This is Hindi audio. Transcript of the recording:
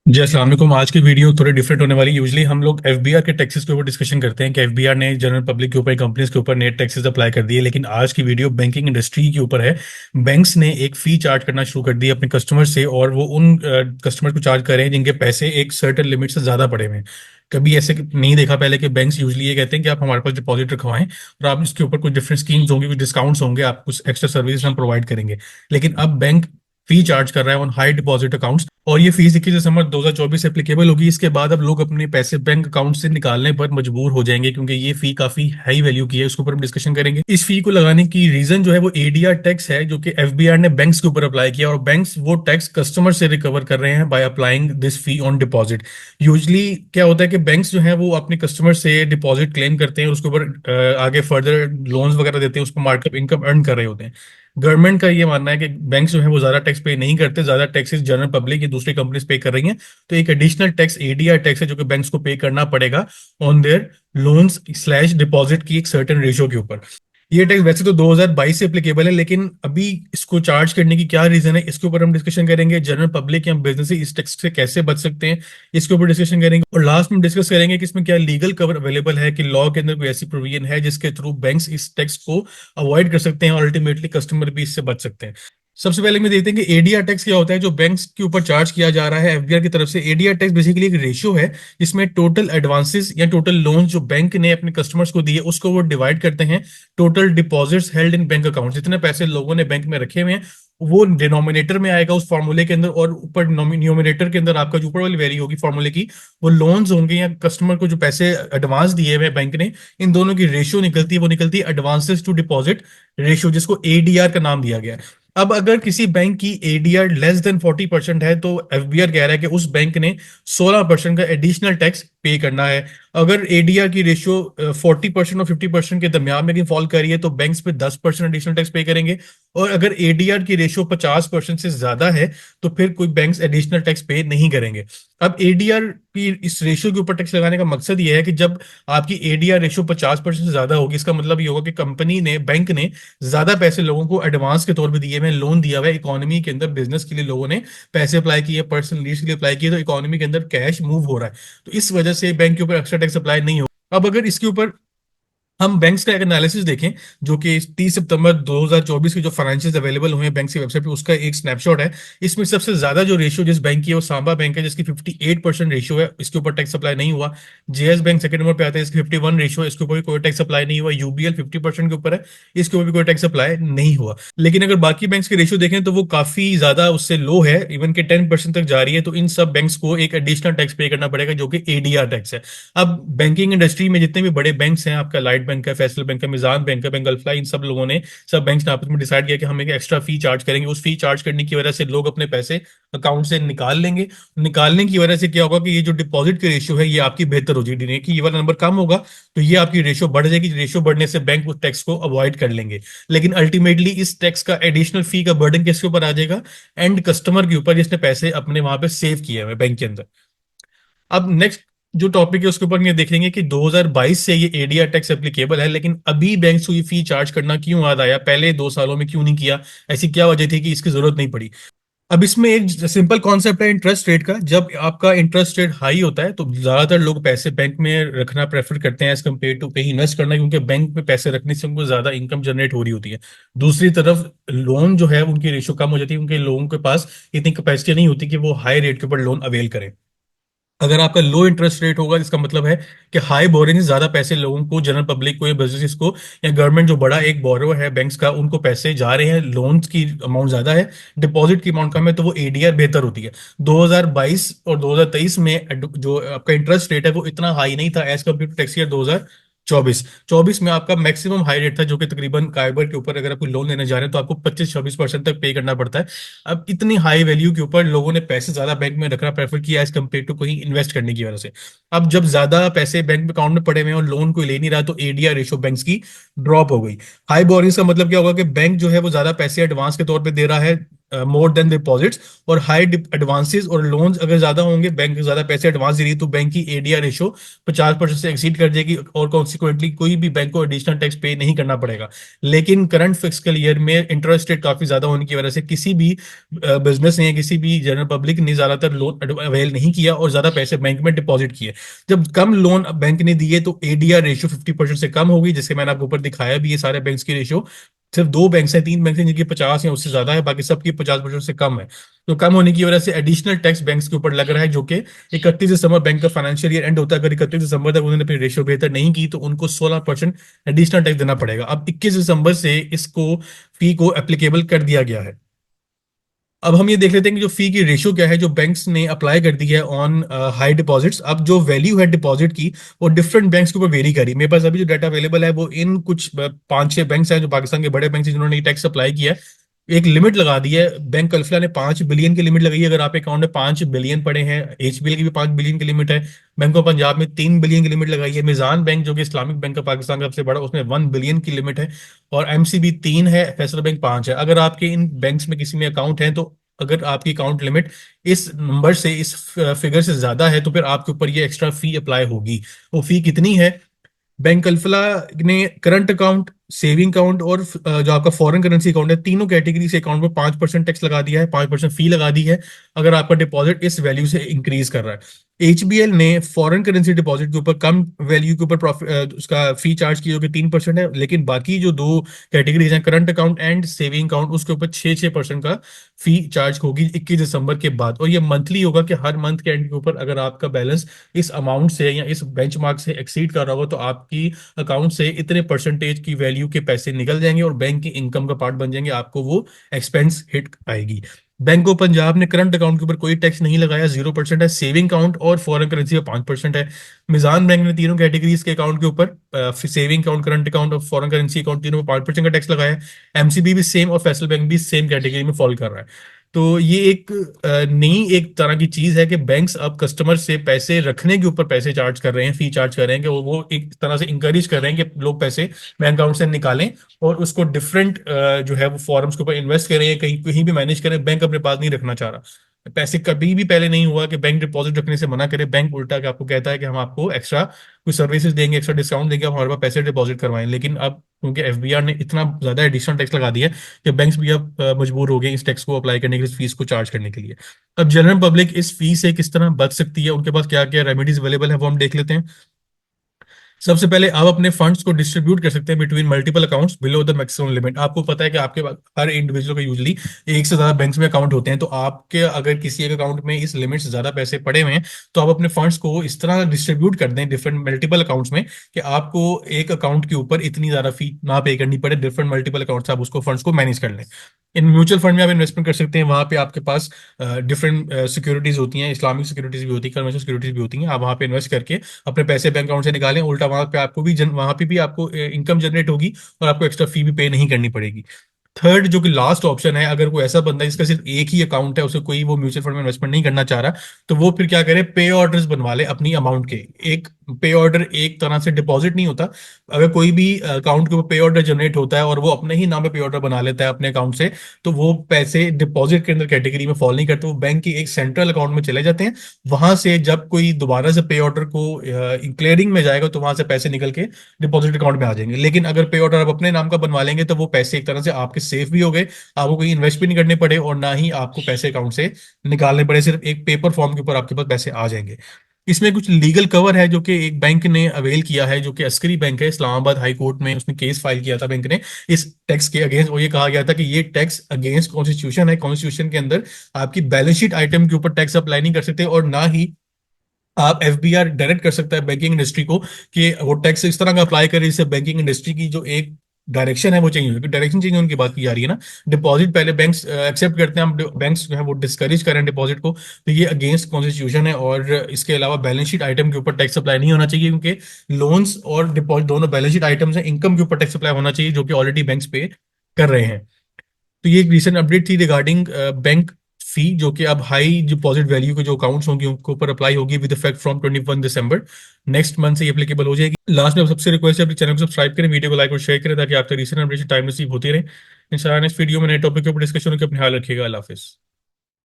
जी अस्सलाम वालेकुम। आज की वीडियो थोड़ी डिफरेंट होने वाली। यूजली हम लोग एफबीआर के टैक्सेस के ऊपर डिस्कशन करते हैं कि एफबीआर ने जनरल पब्लिक के ऊपर, कंपनीज के ऊपर नेट टैक्सेस अप्लाई कर दिए, लेकिन आज की वीडियो बैंकिंग इंडस्ट्री के ऊपर है। बैंक्स ने एक फी चार्ज करना शुरू कर दी अपने कस्टमर से, और वो उन कस्टमर को चार्ज कर रहे हैं जिनके पैसे एक सर्टेन लिमिट से ज्यादा पड़े हुए हैं। कभी ऐसे नहीं देखा पहले कि बैंक्स यूजली ये कहते हैं कि आप हमारे पास डिपॉजिट रखवाएं और आप इसके ऊपर कुछ डिफरेंट स्कीम्स होंगी, कुछ डिस्काउंट्स होंगे, आप कुछ एक्स्ट्रा सर्विस हम प्रोवाइड करेंगे। लेकिन अब बैंक फी चार्ज कर रहा है ऑन हाई डिपॉजिट अकाउंट्स, और ये फीस 21 दिसंबर 2024 से एप्लीकेबल होगी। इसके बाद अब लोग अपने पैसे बैंक अकाउंट से निकालने पर मजबूर हो जाएंगे, क्योंकि ये फी काफी हाई वैल्यू की है। उसके ऊपर हम डिस्कशन करेंगे। इस फी को लगाने की रीजन जो है वो एडीआर टैक्स है, जो कि एफबीआर ने बैंक्स के ऊपर अप्लाई किया, और बैंक्स वो टैक्स कस्टमर से रिकवर कर रहे हैं by applying this fee on deposit. Usually क्या होता है कि बैंक्स जो है वो अपने कस्टमर से डिपॉजिट क्लेम करते हैं, उसके ऊपर आगे फर्दर लोन्स वगैरह देते हैं, उसको मार्कअप इनकम अर्न कर रहे होते हैं। गवर्नमेंट का ये मानना है कि बैंक्स जो है वो ज्यादा टैक्स पे नहीं करते, ज्यादा टैक्सेस जनरल पब्लिक या दूसरी कंपनीज पे कर रही हैं। तो एक एडिशनल टैक्स एडीआर टैक्स है जो कि बैंक्स को पे करना पड़ेगा on their loans slash deposit की एक सर्टेन रेशियो के ऊपर। ये टैक्स वैसे तो 2022 से एप्लीकेबल है, लेकिन अभी इसको चार्ज करने की क्या रीजन है, इसके ऊपर हम डिस्कशन करेंगे। जनरल पब्लिक या बिजनेस इस टैक्स से कैसे बच सकते हैं, इसके ऊपर डिस्कशन करेंगे। और लास्ट में डिस्कस करेंगे कि इसमें क्या लीगल कवर अवेलेबल है, कि लॉ के अंदर कोई ऐसी प्रोविजन है जिसके थ्रू बैंक्स इस टैक्स को अवॉइड कर सकते हैं और अल्टीमेटली कस्टमर भी इससे बच सकते हैं। सबसे पहले मैं देखते हैं कि एडीआर टैक्स क्या होता है जो बैंक्स के ऊपर चार्ज किया जा रहा है एफबीआर की तरफ से। एडीआर टैक्स बेसिकली एक रेशियो है जिसमें टोटल एडवांसेस या टोटल लोन जो बैंक ने अपने कस्टमर्स को दिए उसको वो डिवाइड करते हैं total deposits held in bank account. जितने पैसे लोगों ने बैंक में रखे हुए हैं वो डिनोमिनेटर में आएगा उस फॉर्मूले के अंदर, और ऊपर न्यूमिनेटर के अंदर आपका जो ऊपर वाली वैल्यू होगी फॉर्मूले की, वो लोन्स होंगे या कस्टमर को जो पैसे एडवांस दिए हुए बैंक ने, इन दोनों की रेशियो निकलती है। वो निकलती है एडवांसेस टू डिपॉजिट रेशियो, जिसको एडीआर का नाम दिया गया है। अब अगर किसी बैंक की एडीआर लेस देन 40% है तो एफबीआर कह रहा है कि उस बैंक ने 16% का एडिशनल टैक्स पे करना है। अगर एडीआर की रेशियो 40% और 50% के दरमियान में फॉल कर रही है तो बैंक्स पे 10% एडिशनल टैक्स पे करेंगे। और अगर एडीआर की रेशियो 50% से ज्यादा है तो फिर कोई बैंक्स एडिशनल टैक्स पे नहीं करेंगे। अब एडीआर की इस रेशियो के ऊपर टैक्स लगाने का मकसद ये है कि जब आपकी एडीआर रेशियो 50% से ज्यादा होगी, इसका मतलब ये होगा कि कंपनी ने, बैंक ने ज्यादा पैसे लोगों को एडवांस के तौर पे दिए हुए, लोन दिया हुआ है इकोनॉमी के अंदर, बिजनेस के लिए लोगों ने पैसे अप्लाई किए, पर्सनल नीड्स के लिए अप्लाई किए, तो इकोनॉमी के अंदर कैश मूव हो रहा है। तो इस वजह से बैंक के ऊपर एक्स्ट्रा टैक्स अप्लाई नहीं हो। अब अगर इसके ऊपर हम बैंक्स का एक एनालिसिस देखें, जो कि 30 सितंबर 2024 की जो फाइनेंशियल अवेलेबल हुए हैं बैंक की वेबसाइट पे, उसका एक स्नैपशॉट है। इसमें सबसे ज्यादा जो रेशियो जिस बैंक की है वो सांबा बैंक है, जिसकी 58% रेशियो है, इसके ऊपर टैक्स अप्लाई नहीं हुआ। जेएस बैंक सेकंड नंबर पे आता है, इसकी 51 रेशियो है, इसके ऊपर भी कोई टैक्स अप्लाई नहीं हुआ। यूबीएल 50% के ऊपर है, इसके ऊपर भी कोई टैक्स अप्लाई नहीं हुआ। लेकिन अगर बाकी बैंक्स के रेशियो देखें तो वो काफी ज्यादा उससे लो है, इवन के 10% तक जा रही है। तो इन सब बैंक्स को एक एडिशनल टैक्स पे करना पड़ेगा जो कि एडीआर टैक्स है। अब बैंकिंग इंडस्ट्री में जितने भी बड़े बैंक्स हैं, आपका लाइट बैंक है, फैसल बैंक है, मिजान बैंक है, बेंगल फ्लाई, इन सब लोगों ने, सब बैंक्स ने आपस में डिसाइड किया कि हम एक एक्स्ट्रा फी चार्ज करेंगे। उस फी चार्ज करने की वजह से लोग अपने पैसे अकाउंट से निकाल लेंगे। निकालने की वजह से क्या होगा कि ये जो डिपॉजिट की रेशियो है ये आपकी बेहतर हो जाएगी, कि ये वाला नंबर कम होगा तो ये आपकी रेशियो बढ़ जाएगी। रेशियो बढ़ने से बैंक उस टैक्स को अवॉइड कर लेंगे। लेकिन अल्टीमेटली इस टैक्स का एडिशनल फी का बर्डन किसके ऊपर आ जाएगा? एंड कस्टमर के ऊपर, जिसने पैसे अपने वहां पे सेव किए हुए बैंक के अंदर। अब नेक्स्ट जो टॉपिक है उसके ऊपर ये देखेंगे कि 2022 से ये एडीआर टैक्स एप्लीकेबल है, लेकिन अभी बैंक्स को ये फी चार्ज करना क्यों याद आया, पहले 2 सालों में क्यों नहीं किया? ऐसी क्या वजह थी कि इसकी जरूरत नहीं पड़ी? अब इसमें एक सिंपल कॉन्सेप्ट है इंटरेस्ट रेट का। जब आपका इंटरेस्ट रेट हाई होता है तो ज्यादातर लोग पैसे बैंक में रखना प्रेफर करते हैं एज कम्पेयर टू कहीं इन्वेस्ट करना, क्योंकि बैंक में पैसे रखने से उनको ज्यादा इनकम जनरेट हो रही होती है। दूसरी तरफ लोन जो है उनकी रेशियो कम हो जाती है, क्योंकि लोगों के पास इतनी कैपेसिटी नहीं होती कि वो हाई रेट के ऊपर लोन अवेल करें। अगर आपका लो इंटरेस्ट रेट होगा इसका मतलब है कि हाई बोरिंग से ज्यादा पैसे लोगों को, जनरल पब्लिक को या बिजनेस को या गवर्नमेंट जो बड़ा एक बोरोवर है बैंक्स का, उनको पैसे जा रहे हैं, लोन्स की अमाउंट ज्यादा है, डिपॉजिट की अमाउंट कम है, तो वो एडीआर बेहतर होती है। 2022 और 2023 में जो आपका इंटरेस्ट रेट है वो इतना हाई नहीं था as compare to tax year 2024। 24 में आपका मैक्सिमम हाई रेट था, जो कि तकरीबन काइबर के ऊपर अगर आप कोई लोन लेने जा रहे हैं तो आपको 25-26% तक पे करना पड़ता है। अब इतनी हाई वैल्यू के ऊपर लोगों ने पैसे ज्यादा बैंक में रखना प्रेफर किया एज कम्पेयर टू कहीं इन्वेस्ट करने की वजह से। अब जब ज्यादा पैसे बैंक अकाउंट में पड़े हुए हैं और लोन कोई ले नहीं रहा तो एडीआर रेशो बैंक्स की ड्रॉप हो गई। हाई बोरिंग्स का मतलब क्या होगा कि बैंक जो है वो ज्यादा पैसे एडवांस के तौर पे दे रहा है, मोर देन डिपॉजिट्स, और हाई एडवांसेस और लोन्स अगर ज्यादा होंगे, बैंक ज्यादा पैसे एडवांस दे रही है, तो बैंक की एडीआर रेशो 50% से एक्सीड कर जाएगी, और कॉन्सिक्वेंटली कोई भी बैंक को एडिशनल टैक्स पे नहीं करना पड़ेगा। लेकिन करंट फिस्कल ईयर में इंटरेस्ट रेट काफी ज्यादा होने की वजह से किसी भी बिजनेस ने, किसी भी जनरल पब्लिक ने ज्यादातर लोन अवेल नहीं किया और ज्यादा पैसे बैंक में डिपॉजिट किए। जब कम लोन बैंक ने दिए तो एडीआर रेशियो 50% से कम होगी, जिसके मैंने आपको ऊपर दिखाया भी है सारे बैंक्स की रेशियो। सिर्फ दो बैंक हैं, तीन बैंक हैं जिनकी 50 या उससे ज्यादा है, बाकी सबकी 50% से कम है। तो कम होने की वजह से एडिशनल टैक्स बैंक्स के ऊपर लग रहा है, जो कि 31 दिसंबर बैंक का फाइनेंशियल ईयर एंड होता है। अगर 31 दिसंबर तक उन्होंने अपनी रेशियो बेहतर नहीं की तो उनको 16% एडिशनल टैक्स देना पड़ेगा। अब 21 दिसंबर से इसको फी को एप्लीकेबल कर दिया गया है। अब हम ये देख लेते हैं कि जो फी की रेशियो क्या है जो बैंक्स ने अप्लाई कर दी है ऑन हाई डिपॉजिट्स। अब जो वैल्यू है डिपॉजिट की वो डिफरेंट बैंक्स के ऊपर वेरी करी। मेरे पास अभी जो डाटा अवेलेबल है वो इन कुछ 5-6 बैंक्स हैं जो पाकिस्तान के बड़े बैंक हैं जिन्होंने टैक्स अप्लाई किया है। एक लिमिट लगा दी है, बैंक कल्फिला ने 5 बिलियन की लिमिट लगाई है। अगर आप अकाउंट में 5 बिलियन पड़े हैं, एचबीएल की भी 5 बिलियन की लिमिट है, बैंक ऑफ पंजाब में 3 बिलियन की लिमिट लगाई है, मिजान बैंक जो कि इस्लामिक बैंक का पाकिस्तान का सबसे बड़ा, उसमें 1 बिलियन की लिमिट है, और एमसीबी 3 है, फैसल बैंक 5 है। अगर आपके इन बैंक्स में किसी में अकाउंट है तो अगर आपकी अकाउंट लिमिट इस नंबर से, इस फिगर से ज्यादा है, तो फिर आपके ऊपर ये एक्स्ट्रा फी अप्लाई होगी। वो फी कितनी है? बैंक अल्फला ने करंट अकाउंट, सेविंग अकाउंट और जो आपका फॉरेन करेंसी अकाउंट है, तीनों कैटेगरी से अकाउंट में 5% टैक्स लगा दिया है, 5% फी लगा दी है अगर आपका डिपॉजिट इस वैल्यू से इंक्रीज कर रहा है। एचबीएल ने फॉरेन करेंसी डिपॉजिट के ऊपर कम वैल्यू के ऊपर प्रॉफिट उसका फी चार्ज की, जो कि 3% है, लेकिन बाकी जो दो कैटेगरीज हैं, current account and saving account, उसके ऊपर 6% का फी चार्ज होगी 21 दिसंबर के बाद। और ये मंथली होगा कि हर मंथ के एंड के ऊपर अगर आपका बैलेंस इस अमाउंट से या इस बेंचमार्क से एक्सीड कर रहा होगा तो आपकी अकाउंट से इतने परसेंटेज की वैल्यू के पैसे निकल जाएंगे और बैंक की इनकम का पार्ट बन जाएंगे, आपको वो एक्सपेंस हिट आएगी। बैंक ऑफ पंजाब ने करंट अकाउंट के ऊपर कोई टैक्स नहीं लगाया, 0% है। सेविंग अकाउंट और फॉरेन करेंसी में 5% है। मिजान बैंक ने तीनों कैटेगरीज के अकाउंट के ऊपर, सेविंग अकाउट, करंट अकाउंट और फॉरेन करेंसी अकाउंट, तीनों में 5% का टैक्स लगाया है। एमसीबी भी सेम और फैसल बैंक भी सेम कैटेगरी में फॉल कर रहा है। तो ये एक नई एक तरह की चीज है कि बैंक्स अब कस्टमर से पैसे रखने के ऊपर पैसे चार्ज कर रहे हैं, फी चार्ज कर रहे हैं, कि वो एक तरह से इंकरेज कर रहे हैं कि लोग पैसे बैंक अकाउंट से निकालें और उसको डिफरेंट जो है वो फॉर्म्स के ऊपर इन्वेस्ट करें, कहीं कहीं भी मैनेज करें। बैंक अपने पास नहीं रखना चाह रहा। पैसे कभी भी पहले नहीं हुआ कि बैंक डिपॉजिट रखने से मना करे। बैंक उल्टा के आपको कहता है कि हम आपको एक्स्ट्रा कुछ सर्विसेज देंगे, एक्स्ट्रा डिस्काउंट देंगे, आप हमारे पास पैसे डिपॉजिट करवाएं। लेकिन अब क्योंकि एफबीआर ने इतना ज्यादा एडिशनल टैक्स लगा दिया है कि बैंक्स भी अब मजबूर हो गए इस टैक्स को अप्लाई करने के लिए, इस फीस को चार्ज करने के लिए। अब जनरल पब्लिक इस फीस से किस तरह बच सकती है, उनके पास क्या क्या रेमेडीज अवेलेबल है, वो हम देख लेते हैं। सबसे पहले आप अपने फंड्स को डिस्ट्रीब्यूट कर सकते हैं between multiple accounts below the maximum limit. आपको पता है कि आपके हर इंडिविजुअल का यूजली एक से ज्यादा बैंक्स में अकाउंट होते हैं, तो आपके अगर किसी एक अकाउंट में इस लिमिट से ज्यादा पैसे पड़े हुए हैं तो आप अपने फंड्स को इस तरह डिस्ट्रीब्यूट कर दें डिफरेंट मल्टीपल अकाउंट्स में कि आपको एक अकाउंट के ऊपर इतनी ज्यादा फी ना पे करनी पड़े। डिफरेंट मल्टीपल अकाउंट्स आप उसको फंड्स को मैनेज कर लें। इन म्यूचुअल फंड में आप इन्वेस्टमेंट कर सकते हैं, वहां पे आपके पास डिफरेंट सिक्योरिटीज होती हैं, इस्लामिक सिक्योरिटीज भी होती है, कमर्शियल सिक्योरिटीज भी होती हैं। आप वहां पे इन्वेस्ट करके अपने पैसे बैंक अकाउंट से निकालें, उल्टा वहां पे आपको भी वहां पे भी आपको इनकम जनरेट होगी और आपको एक्स्ट्रा फी भी पे नहीं करनी पड़ेगी। थर्ड जो कि लास्ट ऑप्शन है, अगर कोई ऐसा बंदा है जिसका सिर्फ एक ही अकाउंट है, उसे कोई वो म्यूचुअल फंड में इन्वेस्टमेंट नहीं करना चाह रहा, तो वो फिर क्या करे, पे ऑर्डर्स बनवा ले अपनी अमाउंट के। एक पे ऑर्डर एक तरह से डिपॉजिट नहीं होता। अगर कोई भी अकाउंट के ऊपर पे ऑर्डर जनरेट होता है और वो अपने ही नाम पे पे ऑर्डर बना लेता है अपने अकाउंट से, तो वो पैसे डिपॉजिट के अंदर कैटेगरी में फॉल नहीं करते, वो बैंक की एक सेंट्रल अकाउंट में चले जाते हैं। वहां से जब कोई दोबारा से पे ऑर्डर को क्लियरिंग में जाएगा तो वहां से पैसे निकल के डिपॉजिट अकाउंट में आ जाएंगे। लेकिन अगर पे ऑर्डर आप अपने नाम का बनवा लेंगे तो वो पैसे एक तरह से आपके सेफ भी हो गए, आपको कोई इन्वेस्ट भी नहीं करने पड़े और ना ही आपको पैसे अकाउंट से निकालने पड़े, सिर्फ एक पेपर फॉर्म के ऊपर आपके पास पैसे आ जाएंगे। इसमें कुछ लीगल कवर है जो कि एक बैंक ने अवेल किया है, जो कि अस्करी बैंक है, इस्लामाबाद हाई कोर्ट में उसने केस फाइल किया था बैंक ने इस टैक्स के अगेंस्ट। और ये कहा गया था कि ये टैक्स अगेंस्ट कॉन्स्टिट्यूशन है, कॉन्स्टिट्यूशन के अंदर आपकी बैलेंस शीट आइटम के ऊपर टैक्स अप्लाई नहीं कर सकते, और ना ही आप एफबीआर डायरेक्ट कर सकता है बैंकिंग इंडस्ट्री को कि वो टैक्स इस तरह का अप्लाई करे जिससे बैंकिंग इंडस्ट्री की जो एक डायरेक्शन है वो चेंज हो, क्योंकि डायरेक्शन चेंज होने की बात की जा रही है ना। डिपॉजिट पहले बैंक्स एक्सेप्ट करते हैं, हम बैंक्स जो है वो डिस्करेज करें डिपॉजिट को, तो ये अगेंस्ट कॉन्स्टिट्यूशन है। और इसके अलावा बैलेंस शीट आइटम के ऊपर टैक्स अप्लाई नहीं होना चाहिए, क्योंकि लोन्स और डिपॉजिट दोनों बैलेंस शीट आइटम्स हैं, इनकम के ऊपर टैक्स अप्लाई होना चाहिए जो कि ऑलरेडी बैंक्स पे कर रहे हैं। तो ये एक रिसेंट अपडेट थी रिगार्डिंग बैंक फी, जो कि अब हाई डिपॉजिट वैल्यू के जो अकाउंट्स होंगे उनके ऊपर अप्लाई होगी with effect from 21 December. Next month से एप्लीकेबल हो जाएगी। लास्ट में सबसे रिक्वेस्ट है, अपने चैनल को सब्सक्राइब करें, वीडियो को लाइक और शेयर करें, ताकि आपका रीसेंट अपडेशन टाइम रिसीव होती रहे। इंशाल्लाह नेक्स्ट वीडियो में नए टॉपिक के ऊपर डिस्कशन होकर अपने ख्याल रखिएगा। अल्लाह हाफिज़।